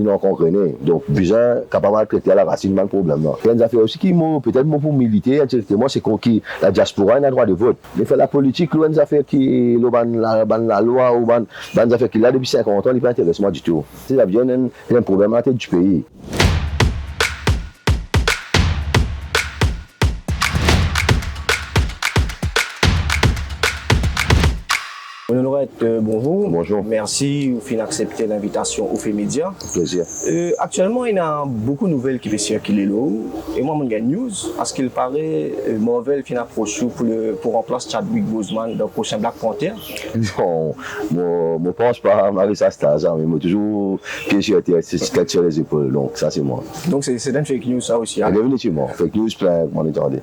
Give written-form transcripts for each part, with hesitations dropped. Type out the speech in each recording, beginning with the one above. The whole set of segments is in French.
ils n'ont encore rien. Donc, besoin capable de traiter à la racine le problème. Il y a des affaires aussi qui m'ont peut-être pour militer indirectement, c'est que la diaspora a un droit de vote. Mais faire la politique, il y a des affaires qui la loi ou des affaires qui là depuis 50 ans, il n'est pas intéressant du tout. C'est ça vient un problème à la tête du pays. Bonjour. Bonjour. Merci d'accepter l'invitation au Média. Plaisir. Actuellement, il y a beaucoup de nouvelles qui vont circuler là. Et moi, j'ai une news parce qu'il paraît Marvel vient approcher pour remplacer Chadwick Boseman dans le prochain Black Panther. Non, je ne pense pas à Marissa Staza, mais moi toujours pied sur les épaules. Donc, ça, c'est moi. Donc, c'est une fake news, ça aussi. Hein? Définitivement. Fake news, plein, m'en entendez.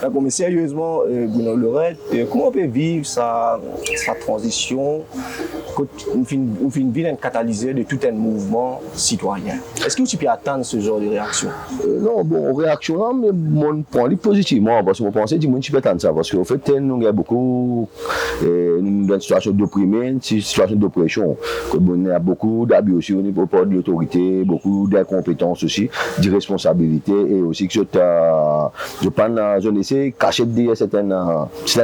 D'accord, mais sérieusement, Bruno Lorette, comment on peut vivre sa transition, on finit un catalyseur de tout un mouvement citoyen. Est-ce que tu peux attendre ce genre de réaction? Non, bon, réaction, mais on prend les positivement, parce que je pense que tu peux attendre ça, parce qu'en fait, nous avons beaucoup dans une situation déprimée, une situation d'oppression. On a beaucoup d'abus aussi au niveau de l'autorité, beaucoup d'incompétence aussi, d'irresponsabilité, et aussi que je essaie de cacher certaines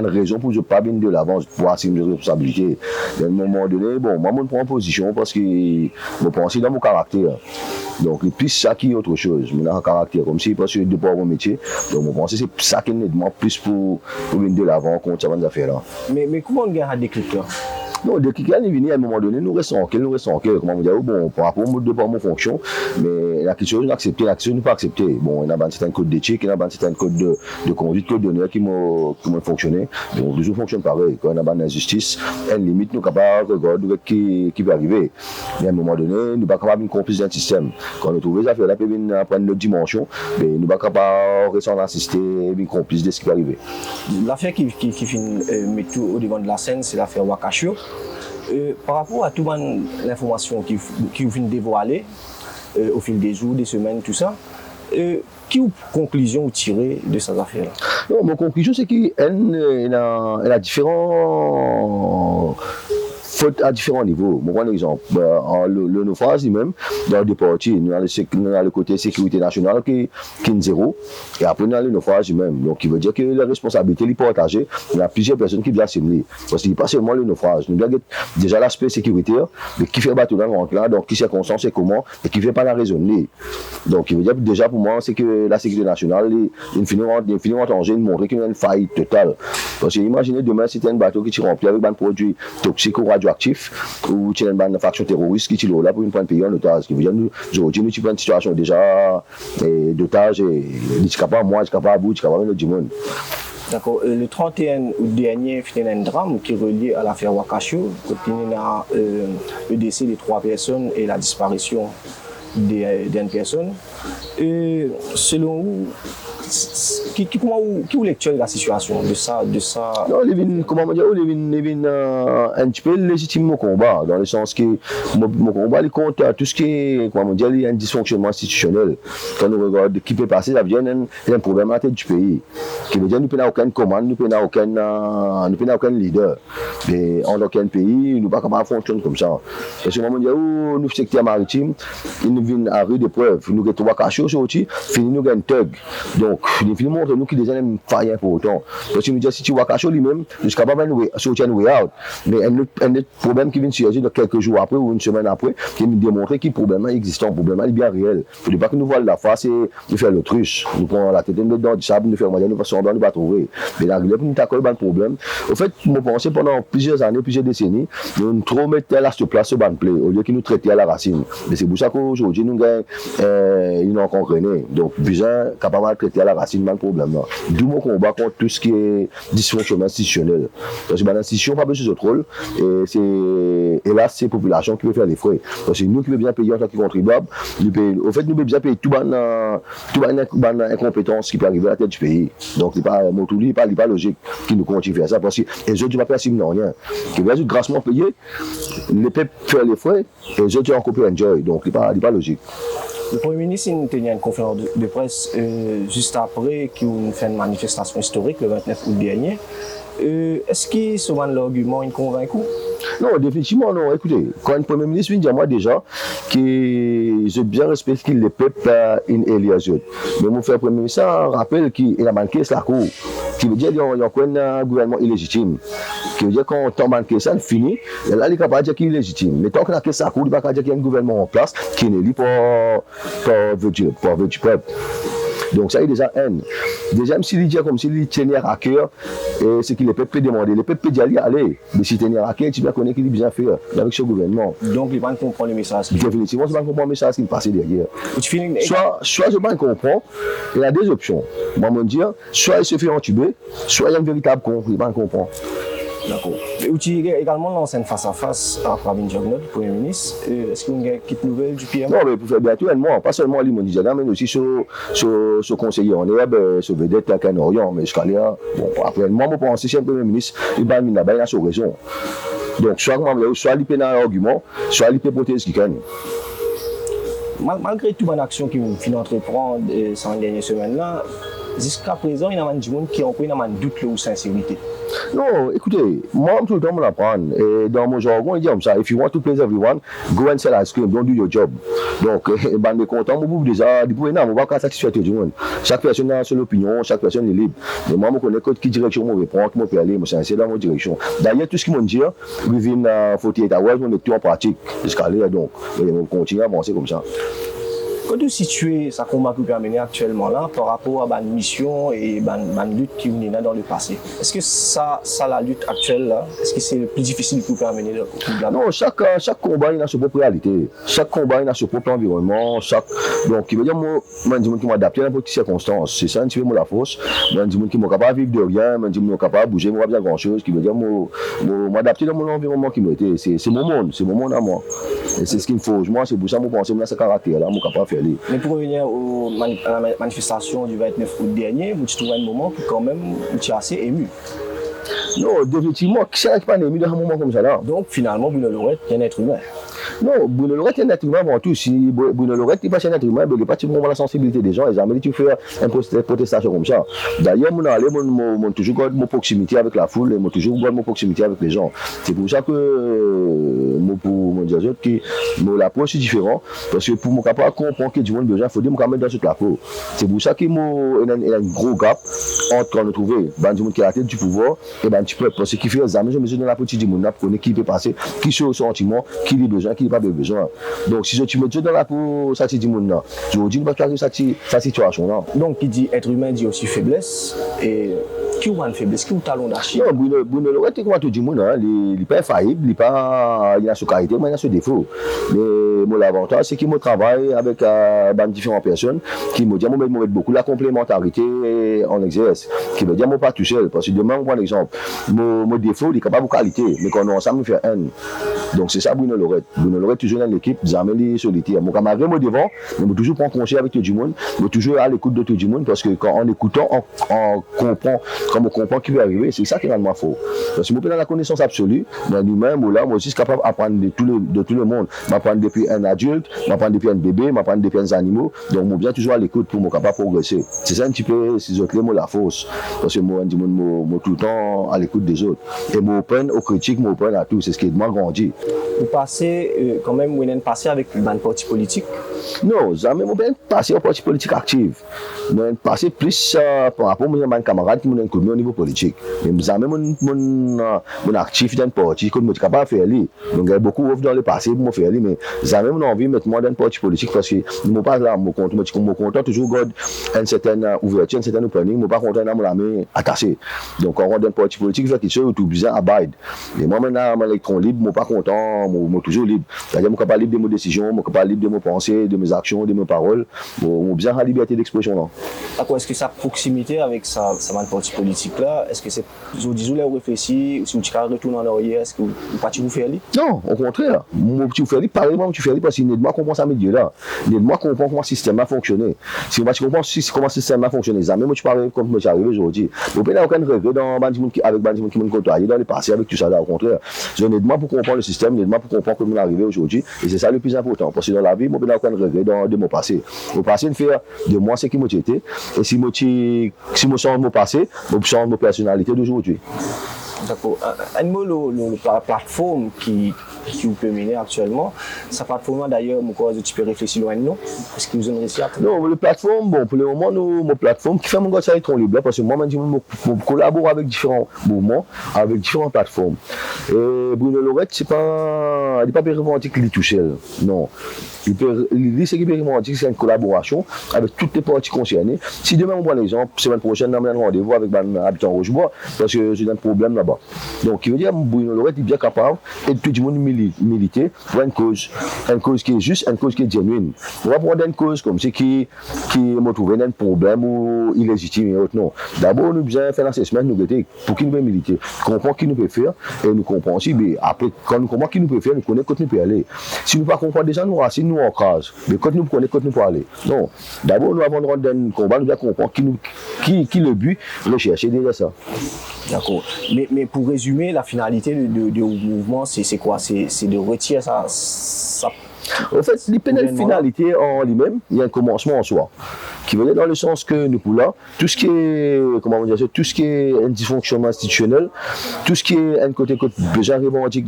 raisons pour que je ne pas venir de l'avant, pour assumer mes responsabilités. À un moment donné, bon, moi, je prends position parce que je pense dans mon caractère. Donc, et puis ça qui est autre chose. Je un caractère comme si, parce que de par mon métier, donc je pense que c'est ça qui me demande plus pour venir de l'avant contre ces affaires-là. Mais comment on gagne des critères? Non, dès qu'il y a à un moment donné, nous restons en quel, comment vous dire, bon, par rapport à mon fonction, mais la question est d'accepter, la question n'est pas accepter. Bon, il y a un certain code d'éthique, il y a un certain code de conduite, code d'honneur qui m'a fonctionné. Donc, toujours fonctionne pareil. Quand on a une injustice, une limite, nous sommes capables de regarder qui peut arriver. Mais à un moment donné, nous ne sommes pas capables de complice d'un système. Quand nous trouvons les affaires là, nous prendre notre dimension, mais nous ne sommes pas capables de rester en assister et de complice de ce qui peut arriver. L'affaire qui met tout au devant de la scène, c'est l'affaire Wakashio. Par rapport à toute l'information qui vient dévoiler au fil des jours, des semaines, tout ça, quelle conclusion vous tirez de ces affaires-là? Non, mon conclusion, c'est qu'elle a différents fautes à différents niveaux. Pour un exemple, le naufrage lui-même, dans des parties, nous avons le côté sécurité nationale qui est zéro, et après nous avons le naufrage lui-même. Donc, il veut dire que la responsabilité est partagée. Il y a plusieurs personnes qui viennent assimiler. Parce qu'il n'y a pas seulement le naufrage. Nous avons déjà l'aspect sécuritaire, mais qui fait bateau dans le rentre là, donc qui circonstance et comment, et qui ne fait pas la raisonner. Donc, il veut dire que déjà pour moi, c'est que la sécurité nationale, il finit en danger de montrer qu'il y a une faille totale. Parce que imaginez demain, si tu as un bateau qui est rempli avec un produit toxique ou radioactif, ou tu as une faction terroriste qui est là pour une prendre pays en otage. Aujourd'hui, nous avons une situation déjà d'otage, et il est capable, moi, je suis capable, je suis capable du monde. D'accord. Le 31 août dernier, il y a un drame qui est relié à l'affaire Wakashio. Il y a le décès de 3 personnes et la disparition d'une personne. Selon vous, comment vous lecturez la situation de ça? Non, comment dire, un petit peu légitime mon combat, dans le sens que mon combat il compte à tout ce qui est, comment dire, il y a un dysfonctionnement institutionnel. Quand nous regardons qui peut passer, ça vient un problème à la tête du pays. Qui veut dire nous n'avons aucune commande, nous n'avons aucun leader. Mais en aucun pays, nous ne pouvons pas capable fonctionner comme ça. Parce que moment où nous secteur maritime, il nous vient à rue de preuve, nous avons 3 cachots sortis, fini nous avons un thug. Donc, il montre nous qui déjà n'aiment pas rien pour autant. Donc, si nous disons si tu vois Cacho lui-même, je suis capable de sortir un way out. Mais un autre problème qui vient surgir quelques jours après ou une semaine après, qui nous démontre que le problème est existant, le problème est bien réel. Il ne faut pas que nous voyons la face et nous faire l'autruche. Nous prenons la tête dans du sable, nous faisons moyen, nous faisons nous pas trouver. Mais la réalité, nous t'accorder un problème. Au fait, nous pensons pendant plusieurs années, plusieurs décennies, nous trop mettre à cette place ce ban play au lieu qu'ils nous traiter à la racine. Mais c'est pour ça qu'aujourd'hui, nous gagnons une encore grenée. Donc, besoin capable de traiter à la racine le problème. D'où mon combat contre tout ce qui est dysfonctionnement institutionnel. Parce que l'institution n'a pas besoin de rôle. Et là, c'est la population qui veut faire les frais. Parce que nous qui veut bien payer en tant que contribuable, au fait, nous devons bien payer tout les incompétence qui peut arriver à la tête du pays. Donc, il n'est pas logique qu'ils nous continuent à faire ça. Parce que les autres ne vont pas assumer rien. Ils vont grassement payer, les peuples faire les frais, et les autres ont encore pu enjoy. Donc, il n'est pas logique. Le Premier ministre a tenu une conférence de presse juste après qu'il a fait une manifestation historique le 29 août dernier. Est-ce que ce l'argument est convaincant? Non, définitivement non. Écoutez, quand un Premier ministre vient dire moi déjà que je bien respecte le peuple in Eliazot. Mais mon frère Premier ministre rappelle qu'il a manqué la cour. Qui veut dire qu'il y a un gouvernement illégitime. Qui veut dire quand on manque ça, fini. Et là, il est capable de dire qu'il est légitime. Mais tant qu'on a que ça cour, il ne peut pas dire qu'il y a un gouvernement en place qui n'est pas pour du peuple. Donc ça, il y a déjà haine. Déjà, s'il dit comme s'il tenait à cœur, c'est que le peuple peut demander. Le peuple peut dire allez, mais s'il tenait à cœur, tu dois connaître qu'il est bien fait avec ce gouvernement. Donc, il va comprendre le message. Définitivement, il va comprendre le message qui passe derrière. Soit je ne comprends, il y a deux options. Moi, je dire, soit il se fait entuber, soit il y a un véritable con, il va comprendre. D'accord. Et tu as également lancé une face-à-face à Pravin Jugnauth, le Premier ministre. Est-ce qu'il y a une petite nouvelle du PM? Non, mais pour faire bientôt, pas seulement à Limonidjana, mais aussi sur conseiller en herbe, sur vedette à Canorian. Mais jusqu'à là, bon, après, moi, je pense que c'est un Premier ministre, il va a sur raison. Donc, soit il peut avoir un argument, soit il peut protéger ce qu'il gagne. Malgré toute bonne action qu'il vient d'entreprendre ces dernières semaines-là, jusqu'à présent, il y a des gens qui ont un doute ou sincérité. Non, écoutez, moi, tout le temps, je l'apprends. Et dans mon jargon, il dit comme ça, if you want to please everyone, go and sell ice cream, don't do your job. Donc, ben, mes contents, moi, déjà, on ne va pas satisfaire tout le monde. Chaque personne a son opinion, chaque personne est libre. Mais moi, je connais quelle direction je vais prendre, je peux aller, c'est dans mon direction. D'ailleurs, tout ce qu'ils m'ont dit, within 48 hours, on est tout en pratique. Jusqu'à là, donc, on continue à avancer comme ça. Quand tu situes ce combat que vous menez actuellement là par rapport à la mission et la lutte qui vous menez dans le passé, est-ce que ça la lutte actuelle là, est-ce que c'est le plus difficile pour vous mener Non, chaque combat il a sa propre réalité, chaque combat il a son propre environnement, donc il veut dire moi je dis qui m'adapter à n'importe quelle circonstance, c'est ça un petit peu la force, moi je dis qui m'est capable de vivre de rien, moi je dis capable de bouger, moi pas grand chose, qui veut dire moi m'adapter dans mon environnement qui m'était, c'est mon monde à moi, et c'est ce qu'il me faut, moi c'est pour ça que je pense que ce caractère là, moi capable de faire. Mais pour revenir à la manifestation du 29 août dernier, vous trouvez un moment qui quand même est assez ému. Non, définitivement, qui n'est pas ému dans un moment comme ça là. Donc finalement, Bruno Lorette est un être humain. Non, Bruno Lorette est un être humain avant tout. Si Bruno Lorette n'est pas un être humain, il n'est pas vraiment la sensibilité des gens. Et jamais tu fais une protestation comme ça. D'ailleurs, moi, toujours gardé mon proximité avec la foule et moi toujours gardé mon proximité avec les gens. C'est pour ça que pour dire que l'approche est différente. Parce que pour me capable comprendre que du monde besoin, il faut dire me mettre dans cette peau. C'est pour ça qu'il y a un gros gap entre quand on trouve du monde qui est à la tête du pouvoir et du peuple. Parce qu'il fait jamais je me suis dans la politique du monde pour qui peut passer, qui sont au sentiment, qui a besoin, qui n'a pas besoin. Donc si je me dis dans la peau, ça c'est du monde là. Je vous dis pas qu'il y a cette situation là. Donc qui dit être humain dit aussi faiblesse et qui a une faiblesse, qui a un talon d'Achille. Non, Bruno Lorette, comme tout le monde, il n'est pas infaillible, il a sa qualité, mais il a ses défauts. Mais l'avantage, c'est qu'il travaille avec différentes personnes qui me disent que je mets beaucoup la complémentarité en exerce. Qui veut dire que je ne suis pas tout seul. Parce que demain, on prend l'exemple. Mon défaut, il n'est pas de qualité, mais quand on est ensemble, on fait un. Donc c'est ça Bruno Lorette. Bruno Lorette, toujours dans l'équipe, jamais les solitaires. Mon camarade, moi devant, mais je toujours prendre conseil avec tout le monde, mais toujours à l'écoute de tout le monde, parce que quand en écoutant, on comprend. Quand on comprend qui va arriver, c'est ça qui est vraiment faux. Parce que moi, dans la connaissance absolue, dans l'humain, moi aussi, je suis capable d'apprendre de tout le monde. M'apprendre depuis un adulte, m'apprendre depuis un bébé, m'apprendre depuis un animal. Donc, moi, bien toujours à l'écoute pour me capable de progresser. C'est ça un petit peu, ces autres mots, la fausse. Parce que moi, je suis tout le temps à l'écoute des autres. Et moi, open aux critiques, moi, open à tout. C'est ce qui m'a grandi. Vous passez, quand même, vous avez passé avec une parti politique? Non, jamais, moi, passé en parti politique active. Moi, passé plus par rapport à mes camarades qui m'ont inclus au niveau politique. Mais jamais mon actif dans le parti, comme je suis capable de faire. Donc, il y a beaucoup dans le passé pour me faire, mais jamais j'ai envie de mettre moi dans le parti politique parce que je ne suis pas là, je suis content toujours garde une certaine ouverture, une certaine opening, je ne suis pas content d'avoir la main attachée. Donc, quand on rentre dans le parti politique, il faut qu'il soit tout bien abide. Mais moi, maintenant, je suis électron libre, je ne suis pas content, je suis toujours libre. C'est-à-dire que je ne suis pas libre de mes décisions, je ne suis pas libre de mes pensées, de mes actions, de mes paroles. Je suis bien à la liberté d'expression. Est-ce que sa proximité avec sa parti politique là, est-ce que c'est vous disons là vous réfléchissez, si vous retournez en arrière, est-ce que vous pas vous faire lui? Non, au contraire, mon petit faire lui, pareillement tu fais lui parce qu'il n'est de moi comprend ça milieu là, il n'est de moi comprend comment le système a fonctionné. Si moi tu comprends comment le système a fonctionné, jamais moi tu parles comme moi j'arrive aujourd'hui. Vous n'avez aucun regret dans avec Bandimon qui me côtoie dans le passé avec tout ça là, au contraire. Je n'ai de moi pour comprendre le système, il n'est de moi pour comprendre comment arrivé aujourd'hui et c'est ça le plus important parce que dans la vie, moi je n'ai aucun regret de mon passé. Mon passé ne fait de moi ce qui m'a été et si moi change mon passé, je change ma personnalité d'aujourd'hui. D'accord. Un mot, la plateforme qui vous peut mener actuellement, sa plateforme d'ailleurs, tu peux réfléchir loin de nous, parce que vous avez réussi à... Non, la plateforme, bon, pour le moment, mon plateforme qui fait mon gars, ça être libre, parce que moi, je collabore avec différents mouvements, avec différentes plateformes. Et Bruno Lorette, il n'est pas revendiqué lui tout seul, non. L'idée, c'est qu'il peut revendiquer, c'est une collaboration avec toutes les parties concernées. Si demain, on prend l'exemple, semaine prochaine, on a un rendez-vous avec un habitant Rochebois, parce que j'ai un problème là-bas. Donc, il veut dire, Bruno Lorette est bien capable, et tout le monde militer pour une cause qui est juste, une cause qui est genuine. On va prendre une cause comme c'est qui me trouve un problème ou illégitime et autres. Non. D'abord, nous devons faire l'assessment, nous guetter pour qui nous peut militer, comprendre qui nous peut faire, et nous comprenons aussi, mais après, quand nous comprenons qui nous peut faire, nous connaissons quand nous peut aller. Si nous ne comprenons pas déjà, nous racines, nous en case. Mais quand nous connaissons, quand nous peut aller. Non. D'abord, nous avons de rendre un combat, nous devons comprendre qui le but, rechercher déjà ça. D'accord. Mais pour résumer, la finalité du mouvement, c'est quoi? C'est de retirer ça. En fait, les finalité en lui-même, il y a un commencement en soi. Qui veut dire dans le sens que nous, pour là, tout ce qui est, comment on dit ça, tout ce qui est un dysfonctionnement institutionnel, tout ce qui est un côté déjà revendique,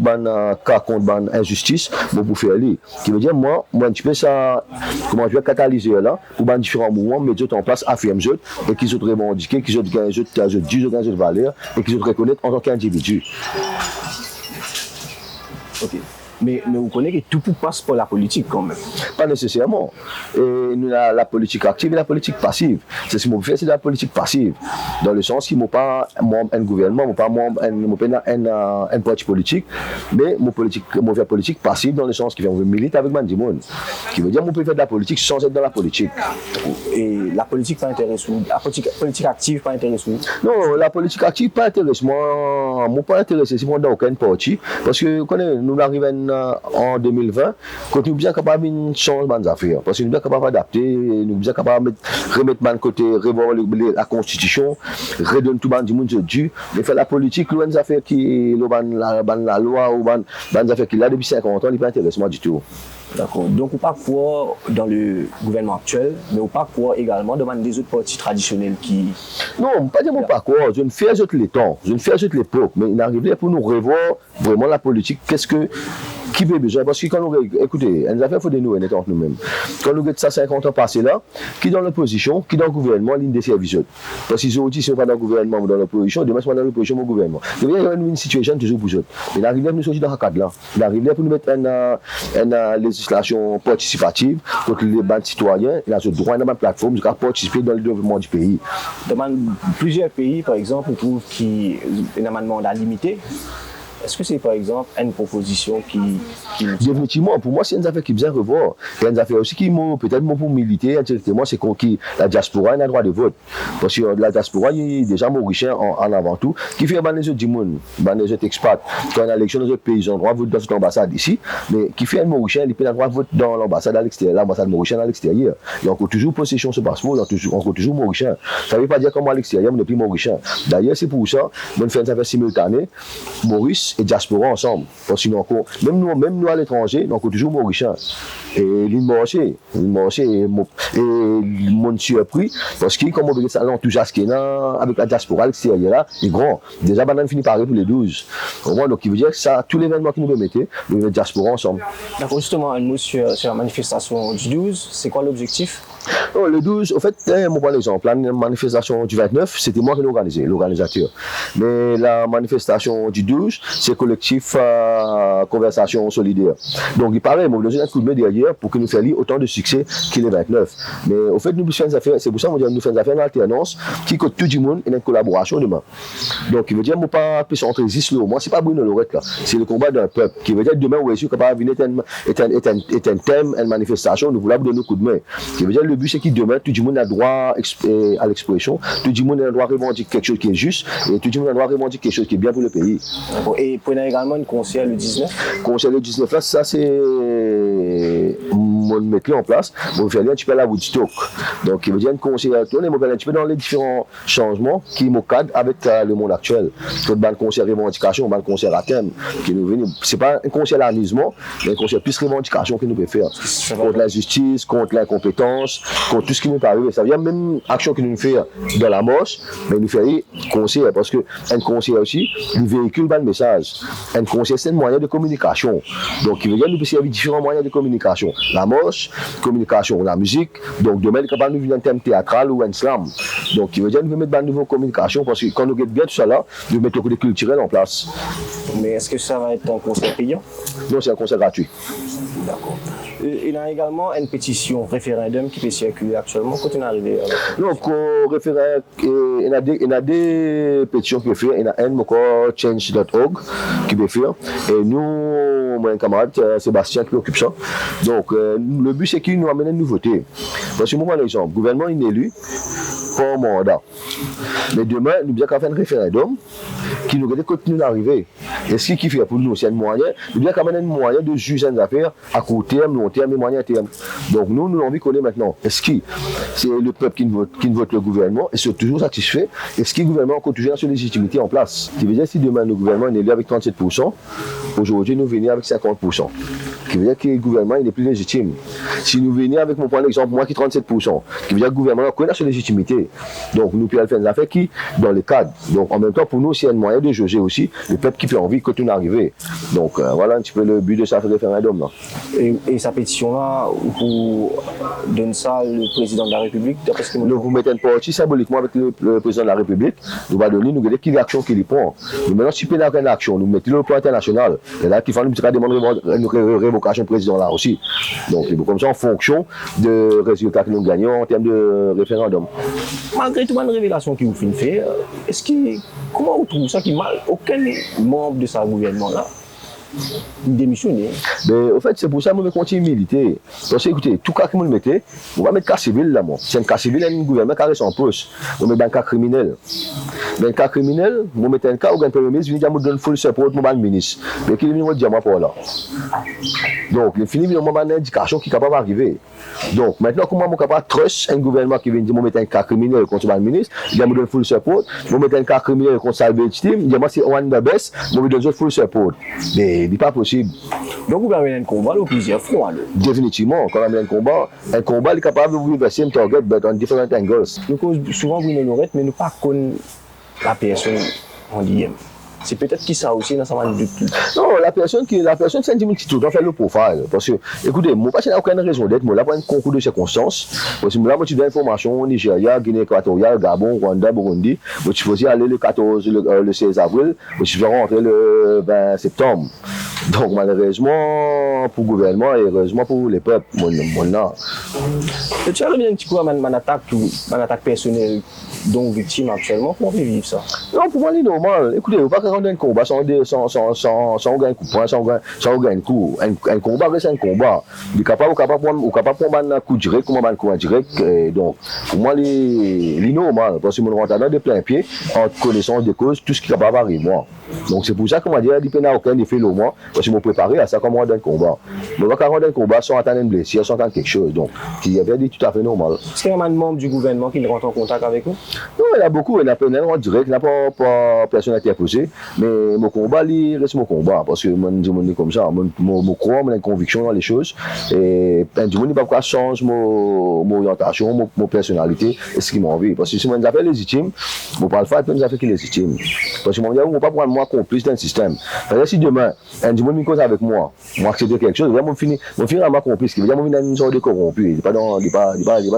cas contre injustice, bon, pour faire aller. Qui veut dire, moi, je fais ça, comment je vais catalyser là, pour différents mouvements, mettre en place, affirmer et qu'ils ont revendiqué, qu'ils ont gagné, de valeur, et qu'ils ont reconnaître en tant qu'individu. Ok. Mais vous connaissez que tout passe par la politique quand même. Pas nécessairement. Et nous avons la politique active et la politique passive. C'est ce que je fais, c'est la politique passive. Dans le sens qu'il n'y a pas un gouvernement, il n'y a pas un parti politique, mais je fais politique passive dans le sens qu'il milite avec Mandimoun. Qui veut dire que je peux faire de la politique sans être dans la politique. Et la politique pas intéresse vous? La politique active pas intéresse vous? Non, la politique active pas intéresse moi. Je ne suis pas intéressé si je dans aucun parti. Parce que nous arrivons en 2020, quand nous sommes bien capables de changer les affaires. Parce que nous sommes bien capables d'adapter, nous sommes bien capables de remettre de côté, revoir la constitution, redonner tout le monde dû, mais faire la politique, les affaires qui la loi ou les affaires qui là depuis 50 ans, il n'est pas intéressant du tout. D'accord. Donc, on ne peut pas croire dans le gouvernement actuel, mais on ne peut pas croire également devant des autres partis traditionnels qui... Non, pas dire mon parcours, je ne fais pas les temps, je ne fais pas l'époque, mais il arrive pour nous revoir vraiment la politique, qui peut besoin. Parce que quand nous, écoutez, les affaires, il faut des nouvelles entre nous-mêmes. Quand nous regardons ça 50 ans passés là, qui dans l'opposition, qui dans le gouvernement, ligne des services. Parce qu'ils ont dit, si on n'est pas dans le gouvernement ou dans l'opposition, demain, si on est dans l'opposition ou au gouvernement. Il y a une situation toujours pour eux. Mais il arrive pour nous sortir dans ce cadre-là. Il arrive pour nous mettre une législation participative contre les bandes citoyens. Il a ce droit dans ma plateforme de participer dans le développement du pays. Dans plusieurs pays, par exemple, on trouve qu'il y a un mandat limité. Est-ce que c'est par exemple une proposition qui... Définitivement, pour moi, c'est une affaire qui vient revoir. Il y a une affaire aussi qui m'a peut-être pour militer indirectement, c'est que la diaspora a le droit de vote. Parce que la diaspora, il y a déjà Mauricien en avant tout, qui fait les autres du monde, les autres expats. Quand il y a une élection dans d'autres pays, ils ont le droit de voter dans cette ambassade ici, mais qui fait un Mauricien, il peut avoir le droit de voter dans l'ambassade à l'extérieur, l'ambassade mauricienne à l'extérieur. Il y a encore toujours possession de ce passeport, il y a encore toujours Mauricien. Ça ne veut pas dire comment à l'extérieur, mais depuis Mauricien. D'ailleurs, c'est pour ça, on fait une affaire simultanée, Maurice et diaspora ensemble. Parce que même nous à l'étranger, nous avons toujours Mauricien. Et l'île marché, et le monde surpris, parce que comme on veut ça, l'enthousiasme avec la diaspora à l'extérieur là, est grand. Déjà, on finit par pour les 12. Donc, il veut dire que ça, tous les événements qui nous permettent, nous avons diaspora ensemble. D'accord, justement, un mot sur la manifestation du 12, c'est quoi l'objectif? Le 12, au fait, moi par exemple, la manifestation du 29, c'était moi qui l'ai organisé, l'organisateur. Mais la manifestation du 12, c'est collectif Conversation Solidaire. Donc il paraît, moi, j'ai un coup de main derrière pour que nous fassions autant de succès qu'il est 29. Mais au fait, nous faisons des affaires, c'est pour ça que nous faisons des affaires en alternance qui coûte tout le monde et une collaboration demain. Donc il veut dire, moi, pas plus entre existe le moi, c'est pas Bruno Lorette là, c'est le combat d'un peuple. Qui veut dire, demain, où est-ce que capable de venir est un thème, une manifestation, nous voulons donner un coup de main. Qui veut dire, le but c'est que demain, tout le monde a droit à l'expression, tout le monde a droit de revendiquer quelque chose qui est juste, et tout le monde a droit de revendiquer quelque chose qui est bien pour le pays. Et Et prenez également un concert le 19. Concert le 19 là, ça c'est mon mettre en place. On fait un petit peu la Woodstock. Donc il veut dire un concert à tourner, on va un petit peu dans les différents changements qui me cadrent avec le monde actuel. Tout le concert revendication, le concert à thème qui nous vient. C'est pas un concert d'amusement, mais un concert plus revendication que nous pouvons faire. Contre la justice, contre l'incompétence, contre tout ce qui nous arrive. Ça veut dire même action que nous faisons dans la marche, mais nous faisons concert parce que un concert aussi, il véhicule le message. Un concert, c'est un moyen de communication. Donc, il veut dire nous pouvons différents moyens de communication. La marche, communication, la musique. Donc, demain, il est capable de nous venir un thème théâtral ou un slam. Donc, il veut dire nous pouvons mettre de nouvelles communications parce que quand nous gagnons bien tout ça là, nous mettons le côté culturel en place. Mais est-ce que ça va être un concert payant? Non, c'est un concert gratuit. D'accord. Il y a également une pétition référendum qui peut circuler actuellement. Continue à arriver. Donc, il y a des pétitions qui peuvent faire. Il y en a une encore change.org qui peut faire. Et nous, moi, un camarade, Sébastien, qui occupe ça. Donc, le but, c'est qu'il nous amène une nouveauté. Parce que, moi, par exemple, le gouvernement est élu pour un mandat. Mais demain, nous devons faire un référendum qui nous continue d'arriver. Et ce qui fait pour nous, c'est un moyen, nous devons amener un moyen de juger les affaires à court terme, long terme et moyen terme. Donc nous avons envie qu'on ait maintenant. Est-ce que c'est le peuple qui vote le gouvernement et c'est toujours satisfait? Est-ce que le gouvernement a toujours sa légitimité en place? Ce qui veut dire si demain le gouvernement est élu avec 37%, aujourd'hui nous venons avec 50%. Ce qui veut dire que le gouvernement il est plus légitime. Si nous venons avec mon point d'exemple, moi qui 37%, ce qui veut dire que le gouvernement connaît sa légitimité. Donc nous pouvons faire des affaires qui, dans le cadre. Donc en même temps, pour nous, c'est un moyen de juger aussi le peuple qui peut envie que tout arrive. Donc voilà un petit peu le but de ce référendum là. Et sa pétition-là, pour donner ça le président de la République, parce que nous vous mettez une partie symboliquement avec le président de la République, nous va donner, nous regardons quelle action qu'il prend. Nous maintenant, si il y a une action, nous mettons le plan international. Et là, il faut nous demander une révocation président là aussi. Donc, comme ça, en fonction des résultats que nous gagnons en termes de référendum. Malgré toute une révélation qui vous fait, est-ce que, comment vous trouvez ça qui mal aucun membre de ce gouvernement-là démissionner? Mais au fait, c'est pour ça que je continue à militer. Parce que écoutez, tout cas que vous le mettez, on va mettre cas civil là, moi. C'est un cas civil, un gouvernement qui a son poste. On met un cas criminel. Dans un cas criminel, on met un cas où un premier ministre vient me donner full support pour le ministre. Mais qui vient me dire pour là. Donc, il finit de me une indication qui est capable d'arriver. Donc, maintenant, comment je suis capable de trust un gouvernement qui vient dire mettre un cas criminel contre le ministre, il vient me donner full support. Je mettre un cas criminel contre Salvage Team, il dit moi c'est one the best, je me donne full support. Mais il n'est pas possible. Donc, vous avez un combat plusieurs fois. Définitivement, quand on a un combat est capable de vous verser un target, mais dans différents angles. Nous, souvent, vous nous mais nous pas connaissons la personne en DM. C'est peut-être qui ça aussi dans sa manière de tout. Non, la personne c'est un petit tout, on fait le profil. Parce que, écoutez, moi, pas n'a aucune raison d'être, moi, là, pour un concours de circonstances. Parce que là, moi, tu donnes l'information au Nigeria, Guinée équatoriale, Gabon, Rwanda, Burundi. Moi, tu faisais aller le 14, le 16 avril. Moi, tu vas rentrer le 20 septembre. Donc, malheureusement, pour le gouvernement et heureusement pour les peuples, moi, là. Tu as remis un petit coup à mon attaque personnelle dont victime actuellement, comment on peut vivre ça? Non, pour moi, c'est normal. Écoutez, vous ne pouvez pas rendre un combat sans gagner un coup de poing, sans gagner un coup. Un combat reste un combat. Vous êtes capable de prendre un coup direct, comme un coup indirect. Donc, pour moi, c'est normal. Parce que je rentre dans de plein pied, en connaissance des causes, tout ce qui est capable d'arriver, moi. Donc, c'est pour ça qu'on m'a dit, il n'y a aucun effet au moins, parce que je me préparer à ça comme rendre un combat. Je ne vais pas rendre un combat sans attendre une blessure, sans attendre quelque chose. Donc, il avait dit tout à fait normal. Est-ce qu'il y a un membre du gouvernement qui rentre en contact avec vous? Non, il y a beaucoup, il y a plein en direct, il n'y a pas personne à interposer, mais mon combat, il reste mon combat, parce que moi, je dis comme ça, je crois, j'ai une conviction dans les choses, et du monde, il ne va pas changer mon orientation, mon personnalité, et ce qui m'a envie. Parce que si je suis légitime, je ne parle pas de affaires qui sont légitimes. Parce que je ne vais pas prendre moi complice dans le système. Parce que si demain, du monde me cause avec moi accepter quelque chose, je finis à ma complice, qui veut dire que je suis une sorte de corrompu, il n'est pas dans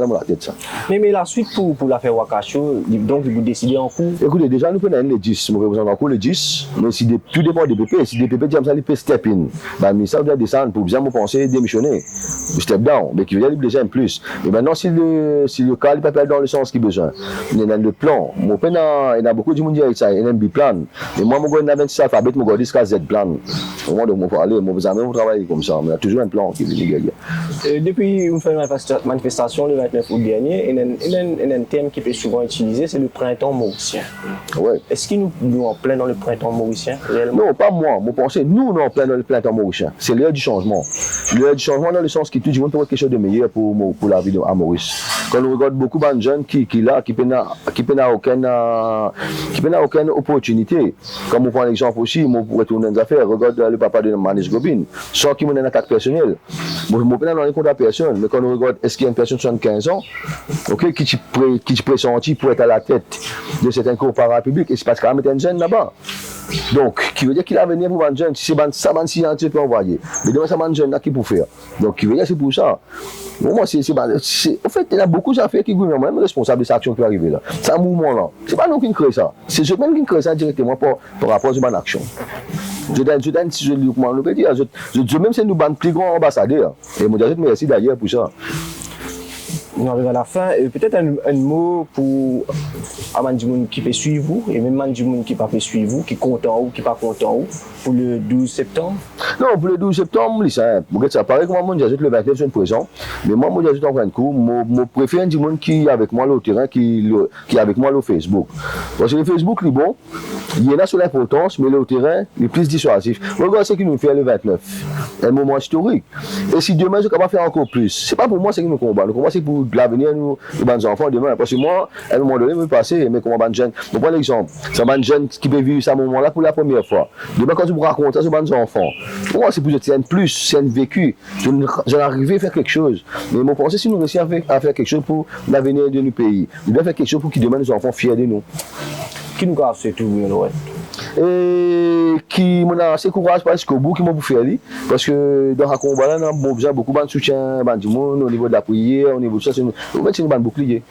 ma tête ça. Mais la suite pour l'affaire Wakasho, donc vous décidez en cours? Écoutez, déjà nous prenons les 10, nous représentons en cours les 10, mais si tout dépend des PP, si des PP disent ça, ils peuvent step in, le ministère doit descendre pour bien me penser démissionner, step down, mais qui veut dire qu'il besoin plus. Et maintenant, si le cas n'est pas dans le sens qu'il a besoin, il y a le plan, il y a beaucoup de monde qui dit ça, il y a un B-plan, mais moi, je suis 26 alphabets, je suis jusqu'à Z-plan. Au moment de parler, je travaille comme ça, mais il y a toujours un plan qui vient derrière. Depuis une manifestation le 29 août dernier, il y a un thème qui peut souvent être utilisé, c'est le printemps mauricien. Ouais. Est-ce que nous en plein dans le printemps mauricien réellement? Non, pas moi. Moi, pensez, nous, on est en plein dans le printemps mauricien. C'est l'heure du changement. L'heure du changement dans le sens que tout le monde peut être quelque chose de meilleur pour la vie à Maurice. Quand on regarde beaucoup de jeunes qui n'ont aucune opportunité. Comme on prend l'exemple aussi, moi, pour retourner dans les affaires, regarde le papa de Manis Gobin, sans qu'il m'ait un attaque personnelle. Moi, je ne peux pas dans compte à personne. Mais quand on regarde, est-ce qu'il y a une personne de 75 ans, okay, qui est pressenti pour être à la tête de certains cours parapublics, et c'est parce qu'il y a un jeune là-bas. Donc, qui veut dire qu'il a venu pour un jeune, si c'est ça, scientifique peut envoyer. Mais demain, ça un jeune là qui peut faire. Donc, qui veut dire c'est pour ça. Pour moi, en fait, il y a beaucoup d'affaires qui sont même responsables de cette action qui est arrivée là. C'est un mouvement-là. Ce n'est pas nous qui créons ça. C'est eux-mêmes qui créent ça directement par rapport à cette action. Je peux dire, même c'est nous le plus grand ambassadeur. Et moi, je merci d'ailleurs pour ça. On arrive à la fin. Peut-être un mot pour les gens qui peuvent suivre vous et même les gens qui ne peuvent pas suivre vous, qui sont contents ou qui ne sont pas contents pour le 12 septembre. Non, pour le 12 septembre, c'est simple. Ça paraît que moi, j'ajoute le 29 juin présent. Mais moi, j'ajoute en fin de cours. Je préfère des gens qui sont avec moi au terrain, qui est avec moi au Facebook. Parce que le Facebook, est bon. Il y en a sur l'importance, mais le terrain, il est plus dissuasif. Regarde ce qu'il nous fait le 29. Un moment historique. Et si demain, je suis capable de faire encore plus, ce n'est pas pour moi ce qui nous combat. Le combat, c'est pour l'avenir, nous, les enfants, demain. Parce que moi, à un moment donné, je vais passer, mais comment les jeunes. Je prends l'exemple. C'est un jeune qui peut vivre ce moment-là pour la première fois. Demain, quand je vous raconte ça, c'est les enfants. Pour moi, c'est pour un plus, c'est un vécu. J'en arrivé à faire quelque chose. Mais mon pensée, si nous réussissons à faire quelque chose pour l'avenir de nos pays, nous devons faire quelque chose pour qu'ils demain nos enfants fiers de nous. Qui nous a fait tout, Noël? Et qui m'a assez courage jusqu'au bout, qui m'a bouffé ali, parce que dans un combat là, on a besoin beaucoup de soutien, au niveau de la prière, au niveau de ça, c'est une bouclier.